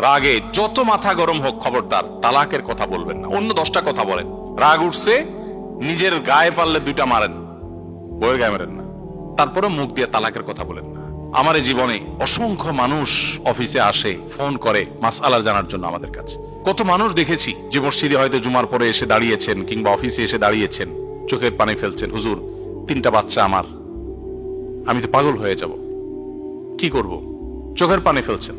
রাগে যত মাথা গরম হোক, খবরদার তালাকের কথা বলবেন না। অন্য 10টা কথা বলেন। রাগ উঠছে, নিজের গায়ে পারলে 2টা মারেন, বইয়ের গায়ে মারেন না। তারপরে মুখ দিয়ে তালাকের কথা বলেন না। আমার এই জীবনে অসংখ্য মানুষ অফিসে আসে, ফোন করে মাসআলা জানার জন্য আমাদের কাছে। কত মানুষ দেখেছি যে মসজিদে হয়তো জুমার পরে এসে দাঁড়িয়েছেন কিংবা অফিসে এসে দাঁড়িয়েছেন, চোখের পানি ফেলছেন, হুজুর 3টা বাচ্চা আমার, আমি তো পাগল হয়ে যাব, কি করব, চোখের পানি ফেলছেন।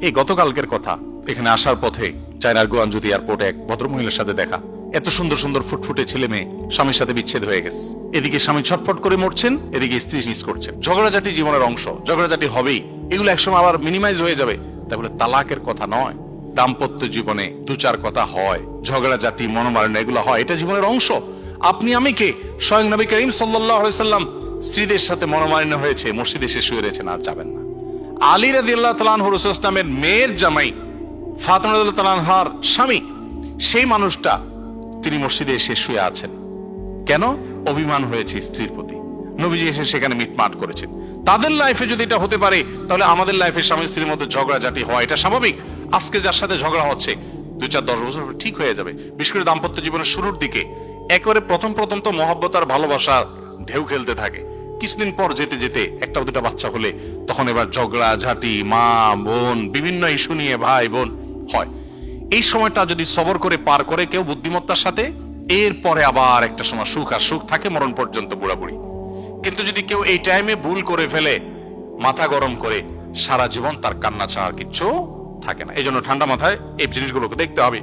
এই গতকালকের কথা, এখানে আসার পথে চায়নার গোয়ানজুতি এয়ারপোর্টে এক ভদ্রমহিলার সাথে দেখা। এত সুন্দর সুন্দর ফুটফুটে ছেলে মেয়ে, স্বামীর সাথে বিচ্ছেদ হয়ে গেছে। এদিকে স্বামী ছটফট করে মরছেন, এদিকে স্ত্রী মিস করছেন। ঝগড়াঝাটি জীবনের অংশ, ঝগড়াঝাটি হবেই, এগুলো একসময় আবার মিনিমাইজ হয়ে যাবে। তাই বলে তালাকের কথা নয়। দাম্পত্য জীবনে 2-4 কথা হয়, ঝগড়াঝাটি মনোমালিন্য এগুলো হয়, এটা জীবনের অংশ। আপনি আমি কে? স্বয়ং নবী করিম সাল্লাল্লাহু আলাইহি সাল্লাম স্ত্রীদের সাথে মনোমালিন্য হয়েছে, মসজিদে এসে শুয়ে রয়েছেন, আর যাবেন না। আলী রাদিয়াল্লাহু তাআলা আনহু রাসূলুল্লাহ সাল্লাল্লাহু আলাইহি ওয়াসাল্লামের মেয়ের জামাই, ফাতিমা রাদিয়াল্লাহু তাআলা আনহার স্বামী, সেই মানুষটা তিনি মসজিদে এসে শুয়ে আছেন। কেন? অভিমান হয়েছে স্ত্রীর প্রতি। নবীজি এসে সেখানে মিটমাট করেছেন। তাদের লাইফে যদি এটা হতে পারে, তাহলে আমাদের লাইফে স্বামী স্ত্রীর মধ্যে ঝগড়াঝাটি হয়, এটা স্বাভাবিক। আজকে যার সাথে ঝগড়া হচ্ছে 2-4-10 বছর পর ঠিক হয়ে যাবে। বিশেষ করে দাম্পত্য জীবনের শুরুর দিকে একেবারে প্রথম তো মহব্বত আর ভালোবাসার ঢেউ খেলতে থাকে। কিছুদিন পর যেতে যেতে 1-2টা বাচ্চা হলে তখন এবার ঝগড়া ঝাঁটি, মা বোন বিভিন্ন ইস্যু নিয়ে ভাই বোন হয়। এই সময়টা যদি সবর করে পার করে কেউ বুদ্ধিমত্তার সাথে, এরপরে আবার একটা সময় সুখ আর সুখ থাকে মরণ পর্যন্ত, বুড়াবুড়ি। কিন্তু যদি কেউ এই টাইমে ভুল করে ফেলে, মাথা গরম করে, সারা জীবন তার কান্না ছাড়া আর কিচ্ছু থাকে না। এই জন্য ঠান্ডা মাথায় এই জিনিসগুলোকে দেখতে হবে।